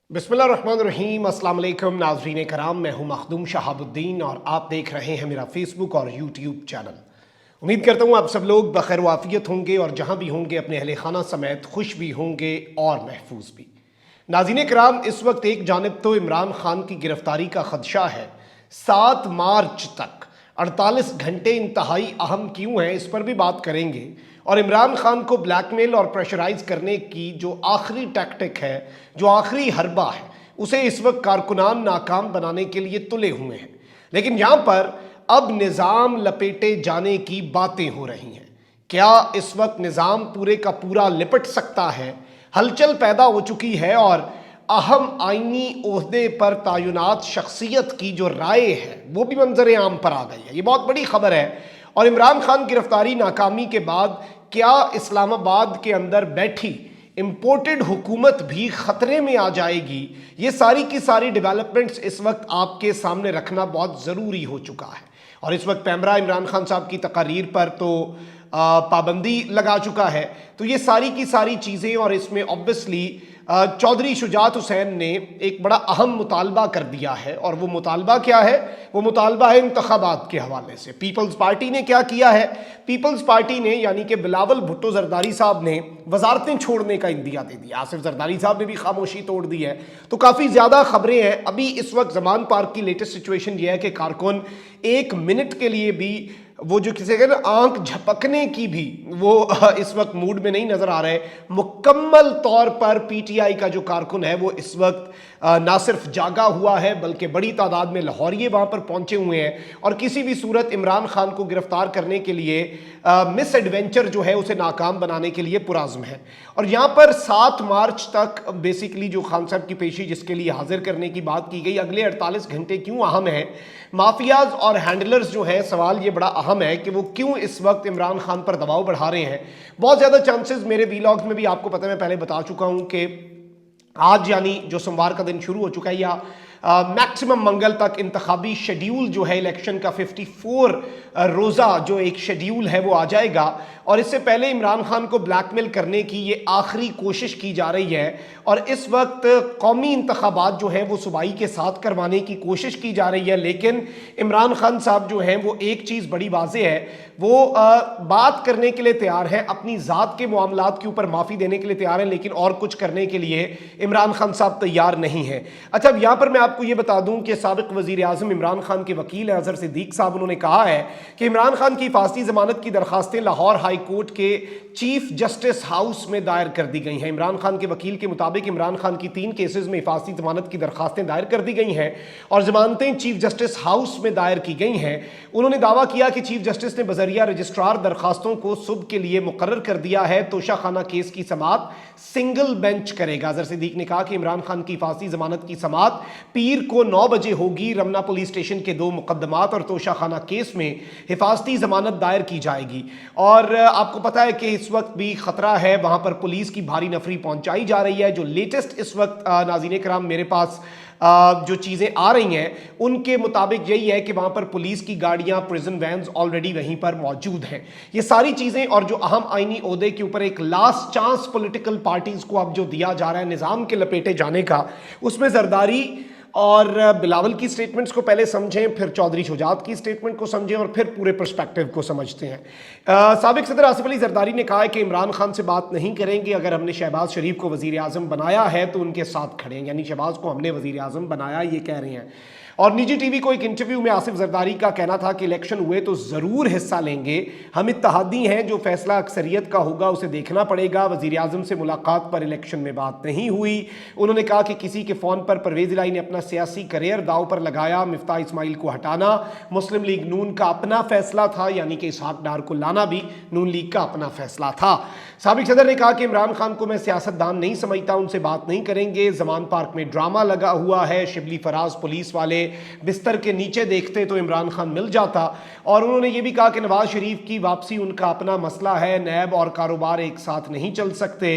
बिस्मिल्लाहिर्रहमानिर्रहीम। अस्सलाम वालेकुम नाज़रीन कराम, मैं हूं मखदूम शहाबुद्दीन और आप देख रहे हैं मेरा फेसबुक और यूट्यूब चैनल। उम्मीद करता हूं आप सब लोग बखैर वाफियत होंगे और जहां भी होंगे अपने अहले खाना समेत खुश भी होंगे और महफूज भी। नाज़रीन कराम, इस वक्त एक जानिब तो इमरान खान की गिरफ्तारी का खदशा है। 7 मार्च तक 48 घंटे इंतहाई अहम क्यों हैं, इस पर भी बात करेंगे। और इमरान खान को ब्लैकमेल और प्रेशराइज करने की जो आखिरी टैक्टिक है, जो आखिरी हरबा है, उसे इस वक्त कारकुनान नाकाम बनाने के लिए तुले हुए हैं। लेकिन यहां पर अब निज़ाम लपेटे जाने की बातें हो रही हैं। क्या इस वक्त निज़ाम पूरे का पूरा लिपट सकता है? हलचल पैदा हो चुकी है और अहम आईनी ओहदे पर तैनात शख्सियत की जो राय है वो भी मंजर आम पर आ गई है। ये बहुत बड़ी खबर है। और इमरान खान गिरफ्तारी नाकामी के बाद क्या इस्लामाबाद के अंदर बैठी इंपोर्टेड हुकूमत भी खतरे में आ जाएगी? ये सारी की सारी डेवलपमेंट्स इस वक्त आपके सामने रखना बहुत ज़रूरी हो चुका है। और इस वक्त पैमरा इमरान खान साहब की तकारीर पर तो पाबंदी लगा चुका है। तो ये सारी की सारी चीज़ें, और इसमें ऑब्वियसली चौधरी शुजात हुसैन ने एक बड़ा अहम मुतालबा कर दिया है। और वो मुतालबा क्या है? वो मुतालबा है इंतखाबात के हवाले से। पीपल्स पार्टी ने क्या किया है? पीपल्स पार्टी ने यानी कि बिलावल भुट्टो जरदारी साहब ने वजारतें छोड़ने का इंदिया दे दिया। आसिफ जरदारी साहब ने भी खामोशी तोड़ दी है। तो काफ़ी ज़्यादा खबरें हैं। अभी इस वक्त ज़मान पार्क की लेटेस्ट सिचुएशन ये है कि कारकुन 1 मिनट के लिए भी वो जो किसी कहते हैं आंख झपकने की भी वो इस वक्त मूड में नहीं नजर आ रहे। मुकम्मल तौर पर पीटीआई का जो कारकुन है वो इस वक्त ना सिर्फ जागा हुआ है बल्कि बड़ी तादाद में लाहौरिये वहां पर पहुंचे हुए हैं और किसी भी सूरत इमरान खान को गिरफ्तार करने के लिए मिस एडवेंचर जो है उसे नाकाम बनाने के लिए पुराज़्म है। और यहाँ पर 7 मार्च तक बेसिकली जो खान साहब की पेशी जिसके लिए हाजिर करने की बात की गई, अगले 48 घंटे क्यों अहम है? माफियाज और हैंडलर्स जो हैं, सवाल ये बड़ा अहम है कि वो क्यों इस वक्त इमरान खान पर दबाव बढ़ा रहे हैं। बहुत ज़्यादा चांसेस मेरे वीलॉग्स में भी आपको पता है, मैं पहले बता चुका हूँ कि आज यानी जो सोमवार का दिन शुरू हो चुका है या मैक्सिमम मंगल तक इंतखाबी शेड्यूल जो है इलेक्शन का 54 रोज़ा जो एक शेड्यूल है वो आ जाएगा। और इससे पहले इमरान खान को ब्लैकमेल करने की ये आखिरी कोशिश की जा रही है। और इस वक्त कौमी इंतखाबात जो है वो सूबाई के साथ करवाने की कोशिश की जा रही है। लेकिन इमरान खान साहब जो हैं वो एक चीज़ बड़ी वाज़ेह है, वो बात करने के लिए तैयार हैं, अपनी ज़ात के मामलात के ऊपर माफ़ी देने के लिए तैयार हैं, लेकिन और कुछ करने के लिए इमरान खान साहब तैयार नहीं है। अच्छा, अब यहाँ पर मैं आपको ये बता दूं कि साबिक वज़ीर आज़म इमरान खान के वकील अज़हर सिद्दीक साहब, उन्होंने कहा है कि इमरान खान की हिफाजती ज़मानत की दरखास्तें लाहौर हाई कोर्ट के चीफ जस्टिस हाउस में दायर कर दी गई हैं। इमरान खान के वकील के मुताबिक इमरान खान की 3 केसेस में हिफाजती ज़मानत की दरखास्तें दायर कर दी गई हैं और ज़मानतें चीफ जस्टिस हाउस में दायर की गई हैं। उन्होंने दावा किया कि चीफ जस्टिस ने बजरिया रजिस्ट्रार दरखास्तों को सुबह के लिए मुकर्रर कर दिया है। तोशा खाना केस की समाअत सिंगल बेंच करेगा। अज़हर सिद्दीक ने कहा कि इमरान खान की हिफाजती ज़मानत की समाअत पीर को 9 बजे होगी। रमना पुलिस स्टेशन के 2 मुकदमात और तोशा खाना केस में हिफाजती ज़मानत दायर की जाएगी। और आपको पता है कि इस वक्त भी खतरा है, वहां पर पुलिस की भारी नफरी पहुंचाई जा रही है। जो लेटेस्ट इस वक्त नाज़रीन कराम मेरे पास जो चीज़ें आ रही हैं उनके मुताबिक यही है कि वहाँ पर पुलिस की गाड़ियाँ, प्रिजन वैन्स ऑलरेडी वहीं पर मौजूद हैं। ये सारी चीज़ें और जो अहम आईनी ओहदे के ऊपर एक लास्ट चांस पॉलिटिकल पार्टीज़ को अब जो दिया जा रहा है निज़ाम के लपेटे जाने का, उसमें जरदारी और बिलावल की स्टेटमेंट्स को पहले समझें, फिर चौधरी शुजात की स्टेटमेंट को समझें और फिर पूरे पर्सपेक्टिव को समझते हैं। साबिक सदर आसिफ अली जरदारी ने कहा है कि इमरान खान से बात नहीं करेंगे, अगर हमने शहबाज शरीफ को वज़ीर आज़म बनाया है तो उनके साथ खड़े हैं, यानी शहबाज को हमने वज़ीर आज़म बनाया, ये कह रहे हैं। और निजी टीवी को एक इंटरव्यू में आसिफ जरदारी का कहना था कि इलेक्शन हुए तो ज़रूर हिस्सा लेंगे, हम इत्तेहादी हैं, जो फैसला अक्सरियत का होगा उसे देखना पड़ेगा। वज़ीर आज़म से मुलाकात पर इलेक्शन में बात नहीं हुई। उन्होंने कहा कि किसी के फ़ोन पर परवेज़ इलाही ने अपना सियासी करियर दाव पर लगाया, मिफ्ताह इस्माइल को हटाना मुस्लिम लीग नून का अपना फैसला था, यानी कि इसहाक डार को लाना भी नून लीग का अपना फैसला था। साबिक सदर ने कहा कि इमरान खान को मैं सियासतदान नहीं समझता, उनसे बात नहीं करेंगे। ज़मान पार्क में ड्रामा लगा हुआ है, शिबली फराज पुलिस वाले बिस्तर के नीचे देखते तो इमरान खान मिल जाता। और उन्होंने ये भी कहा कि नवाज शरीफ की वापसी उनका अपना मसला है, नैब और कारोबार एक साथ नहीं चल सकते।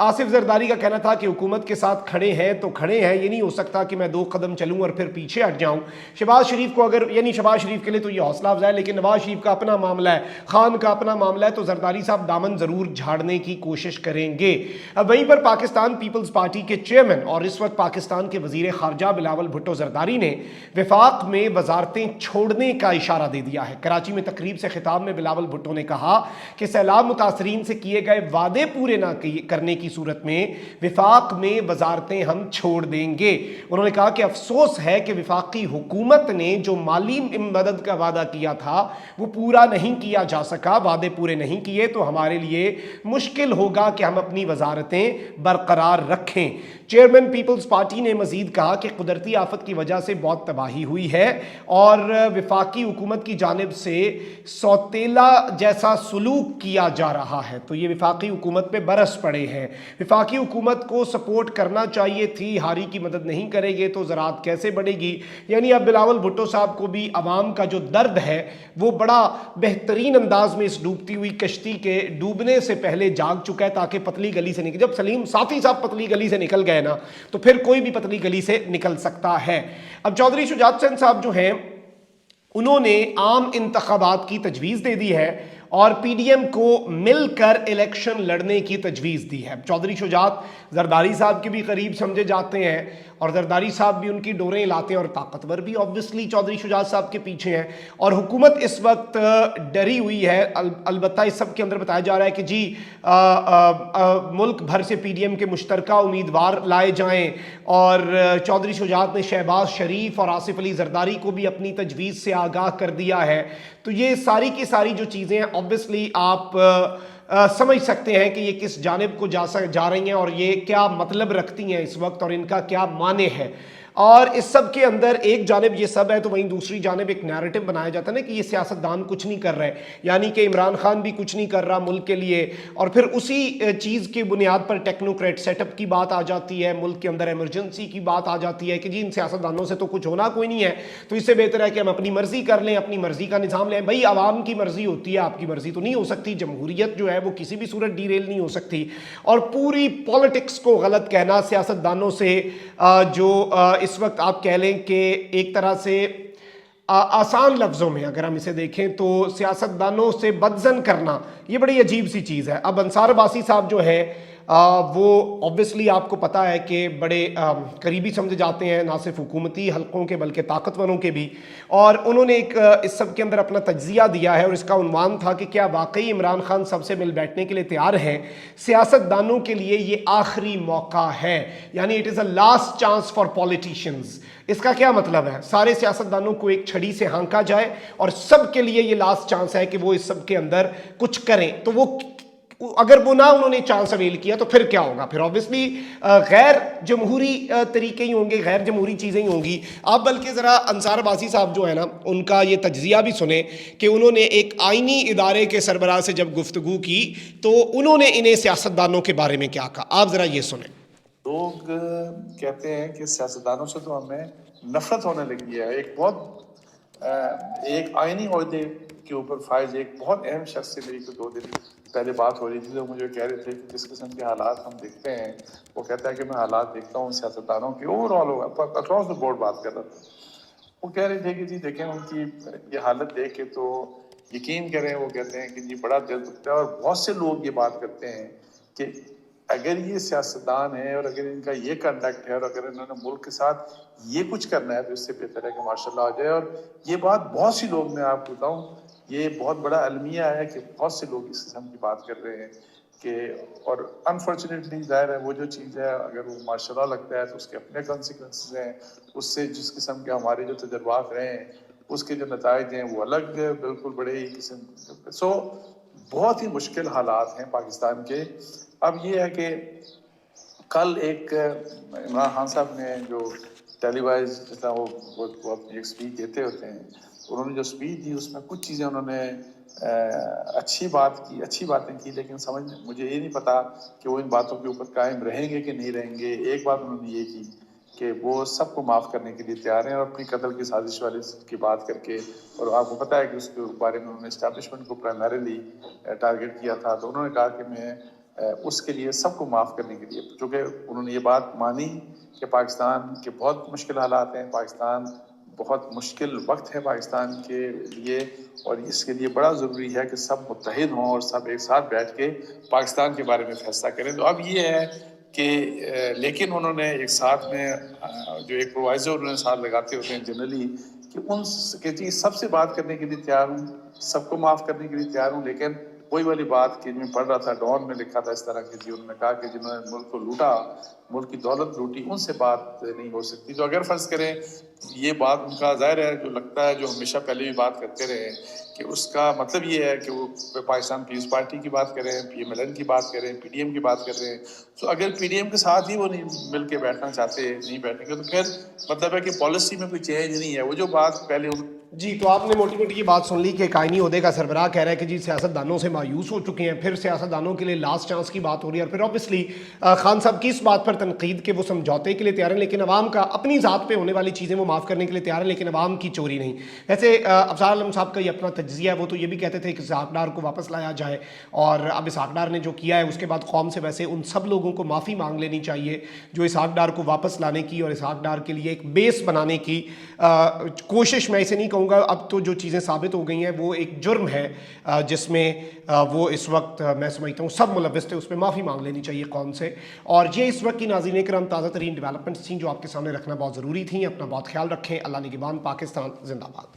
आसिफ जरदारी का कहना था कि हुकूमत के साथ खड़े हैं तो खड़े हैं, ये नहीं हो सकता कि मैं 2 कदम चलूं और फिर पीछे हट जाऊं। शहबाज शरीफ को अगर, यानी शहबाज शरीफ के लिए तो ये हौसला अफजा है, लेकिन नवाज शरीफ का अपना मामला है, खान का अपना मामला है, तो जरदारी साहब दामन जरूर झाड़ने की कोशिश करेंगे। अब वहीं पर पाकिस्तान पीपल्स पार्टी के चेयरमैन और इस वक्त पाकिस्तान के वजीर खारजा बिलावल भुट्टो जरदारी ने विफाक में वजारतें छोड़ने का इशारा दे दिया है। कराची में तकरीब से खिताब में बिलावल भुट्टो ने कहा कि सैलाब मुतासरीन से किए गए वादे पूरे न करने की सूरत में विफाक में वजारतें हम छोड़ देंगे। उन्होंने कहा कि अफसोस है कि विफाकी हुकूमत ने जो माली मदद का वादा किया था वो पूरा नहीं किया जा सका। वादे पूरे नहीं किए तो हमारे लिए मुश्किल होगा कि हम अपनी वजारतें बरकरार रखें। चेयरमैन पीपल्स पार्टी ने मजीद कहा कि कुदरती आफत की वजह से बहुत तबाही हुई है और विफाकी हुकूमत की जानिब से सौतेला जैसा सलूक किया जा रहा है, तो ये विफाकी हुकूमत पे बरस पड़े हैं। विफाकी हुकूमत को सपोर्ट करना चाहिए थी, हारी की मदद नहीं करेंगे तो ज़राअत कैसे बढ़ेगी। यानी अब बिलावल भुट्टो साहब को भी अवाम का जो दर्द है वो बड़ा बेहतरीन अंदाज में इस डूबती हुई कश्ती के डूबने से पहले जाग चुका है, ताकि पतली गली से निकल, जब सलीम साफ़ी साहब पतली गली से निकल गए ना तो फिर कोई भी पतली गली से निकल सकता है। अब चौधरी शुजात चंद साहब जो हैं उन्होंने आम इंतखाबात की तजवीज़ दे दी है और पीडीएम को मिलकर इलेक्शन लड़ने की तजवीज़ दी है। चौधरी शुजात जरदारी साहब के भी करीब समझे जाते हैं और जरदारी साहब भी उनकी डोरें लाते हैं और ताकतवर भी ऑब्वियसली चौधरी शुजात साहब के पीछे हैं। और हुकूमत इस वक्त डरी हुई है। अलबत्ता इस सब के अंदर बताया जा रहा है कि जी मुल्क भर से पीडीएम के मुश्तरका उम्मीदवार लाए जाएं और चौधरी शुजात ने शहबाज शरीफ और आसिफ अली जरदारी को भी अपनी तजवीज़ से आगाह कर दिया है। तो ये सारी की सारी जो चीज़ें हैं ऑब्वियसली आप समझ सकते हैं कि ये किस जानिब को जा रही हैं और ये क्या मतलब रखती हैं इस वक्त और इनका क्या माने है। और इस सब के अंदर एक जानिब ये सब है तो वहीं दूसरी जानिब एक नैरेटिव बनाया जाता है ना कि ये सियासतदान कुछ नहीं कर रहे, यानी कि इमरान खान भी कुछ नहीं कर रहा मुल्क के लिए, और फिर उसी चीज़ की बुनियाद पर टेक्नोक्रेट सेटअप की बात आ जाती है, मुल्क के अंदर इमरजेंसी की बात आ जाती है कि जी इन सियासतदानों से तो कुछ होना कोई नहीं है, तो इससे बेहतर है कि हम अपनी मर्जी कर लें, अपनी मर्जी का निज़ाम लें। भाई आवाम की मर्जी होती है, आपकी मर्जी तो नहीं हो सकती। जमहूरियत जो है वो किसी भी सूरत डीरेल नहीं हो सकती। और पूरी पॉलिटिक्स को गलत कहना सियासतदानों से जो इस वक्त आप कह लें कि एक तरह से आसान लफ्ज़ों में अगर हम इसे देखें तो सियासतदानों से बदजन करना ये बड़ी अजीब सी चीज़ है। अब अंसार अब्बासी साहब जो है वो ऑब्वियसली आपको पता है कि बड़े करीबी समझे जाते हैं ना सिर्फ हुकूमती हलकों के बल्कि ताकतवरों के भी, और उन्होंने एक इस सब के अंदर अपना तज्जिया दिया है और इसका उन्वान था कि क्या वाकई इमरान खान सबसे मिल बैठने के लिए तैयार हैं। सियासतदानों के लिए ये आखिरी मौका है, यानी it is a last chance for politicians. इसका क्या मतलब है? सारे सियासतदानों को एक छड़ी से हाँका जाए और सब के लिए ये लास्ट चांस है कि वो इस सब के अंदर कुछ करें। तो वो अगर वो ना उन्होंने चांस अवेल किया तो फिर क्या होगा? फिर ऑब्वियसली गैर जमहूरी तरीके ही होंगे, गैर जमहूरी चीज़ें ही होंगी। आप बल्कि ज़रा अंसार अब्बासी साहब जो है ना उनका ये तज्जिया भी सुने कि उन्होंने एक आइनी इदारे के सरबराह से जब गुफ्तगू की तो उन्होंने इन्हें सियासतदानों के बारे में क्या कहा, आप ज़रा ये सुने। लोग कहते हैं कि सियासतदानों से तो हमें नफरत होने लगी है। एक आईनी ओहदे के ऊपर फायज एक बहुत अहम शख्स से मेरी 2 दिन पहले बात हो रही थी, तो मुझे कह रहे थे कि जिस किस्म के हालात हम देखते हैं, वो कहता है कि मैं हालात देखता हूँ सियासतदानों की ओवरऑल अक्रॉस द बोर्ड बात कर रहा था। वो कह रहे थे कि जी देखें उनकी ये हालत देख के तो यकीन करें, वो कहते हैं कि जी बड़ा दिल दुखता है। और बहुत से लोग ये बात करते हैं कि अगर ये सियासतदान है और अगर इनका ये कंडक्ट है और अगर इन्होंने मुल्क के साथ ये कुछ करना है तो इससे बेहतर है कि माशाल्लाह आ जाए। और ये बात बहुत सी लोग, मैं आपको बताऊं, ये बहुत बड़ा अलमिया है कि बहुत से लोग इस किस्म की बात कर रहे हैं कि, और अनफॉर्चुनेटली जाहिर है वो जो चीज़ है अगर वो माशाल्लाह लगता है तो उसके अपने कॉन्सिक्वेंसेस हैं, उससे जिस किस्म के हमारे जो तजर्बात रहे हैं उसके जो नताइज हैं वो अलग बिल्कुल बड़े ही किस्म। सो बहुत ही मुश्किल हालात हैं पाकिस्तान के। अब ये है कि कल एक इमरान खान साहब ने जो टेलीवाइज जैसा वो अपनी एक स्पीच देते होते हैं, उन्होंने जो स्पीच दी उसमें कुछ चीज़ें उन्होंने अच्छी बातें की, लेकिन मुझे ये नहीं पता कि वो इन बातों के ऊपर कायम रहेंगे कि नहीं रहेंगे। एक बात उन्होंने ये की कि वो सबको माफ़ करने के लिए तैयार हैं और अपनी कत्ल की साजिश वाले की बात करके, और आपको पता है कि उसके बारे में उन्होंने इस्टेब्लिशमेंट को प्राइमरीली टारगेट किया था, तो उन्होंने कहा कि मैं اس کے لیے سب کو معاف کرنے کے لیے، چونکہ انہوں نے یہ بات مانی کہ پاکستان کے بہت مشکل حالات ہیں، پاکستان بہت مشکل وقت ہے پاکستان کے لیے، اور اس کے لیے بڑا ضروری ہے کہ سب متحد ہوں اور سب ایک ساتھ بیٹھ کے پاکستان کے بارے میں فیصلہ کریں۔ تو اب یہ ہے کہ لیکن انہوں نے ایک ساتھ میں جو ایک پرووائزر انہوں نے ساتھ لگاتے ہوتے ہیں جنرلی کہ ان کہ جی سب سے بات کرنے کے لیے تیار ہوں، سب کو معاف کرنے کے لیے تیار ہوں، لیکن وہی والی بات کہ میں پڑھ رہا تھا ڈان میں لکھا تھا اس طرح کی، جی انہوں نے کہا کہ جنہوں نے ملک کو لوٹا، ملک کی دولت لوٹی، ان سے بات نہیں ہو سکتی۔ تو اگر فرض کریں یہ بات ان کا ظاہر ہے جو لگتا ہے جو ہمیشہ پہلے بھی بات کرتے رہے کہ اس کا مطلب یہ ہے کہ وہ پاکستان پیپلز پارٹی کی بات کریں، پی ایم ایل این کی بات کریں، پی ڈی ایم کی بات کر رہے ہیں، تو اگر پی ڈی ایم کے ساتھ ہی وہ نہیں مل کے بیٹھنا چاہتے، نہیں بیٹھیں گے، تو پھر مطلب ہے کہ پالیسی میں کوئی چینج نہیں ہے، وہ جو بات پہلے جی تو آپ نے موٹی موٹی یہ بات سن لی کہ کائنی عہدے کا سربراہ کہہ رہا ہے کہ جی سیاستدانوں سے مایوس ہو چکے ہیں، پھر سیاستدانوں کے لیے لاسٹ چانس کی بات ہو رہی ہے، اور پھر اوبیسلی خان صاحب کی اس بات پر تنقید کہ وہ سمجھوتے کے لیے تیار ہیں لیکن عوام کا اپنی ذات پہ ہونے والی چیزیں وہ معاف کرنے کے لیے تیار ہیں لیکن عوام کی چوری نہیں۔ ویسے افضال عالم صاحب کا یہ اپنا تجزیہ ہے، وہ تو یہ بھی کہتے تھے کہ اسحاق ڈار کو واپس لایا جائے، اور اب اسحاق ڈار نے جو کیا ہے اس کے بعد قوم سے ویسے ان سب لوگوں کو معافی مانگ لینی چاہیے جو اسحاق ڈار کو واپس لانے کی اور اسحاق ڈار کے لیے ایک بیس بنانے کی کوشش، میں اسے نہیں کہوں گا، اب تو جو چیزیں ثابت ہو گئی ہیں وہ ایک جرم ہے جس میں وہ اس وقت میں سمجھتا ہوں سب ملوث تھے، اس پہ معافی مانگ لینی چاہیے قوم سے۔ اور یہ اس وقت کی ناظرین کرام تازہ ترین ڈیولپمنٹس تھیں جو آپ کے سامنے رکھنا بہت ضروری تھیں۔ اپنا بہت خیال رکھیں، اللہ نگہبان، پاکستان زندہ باد۔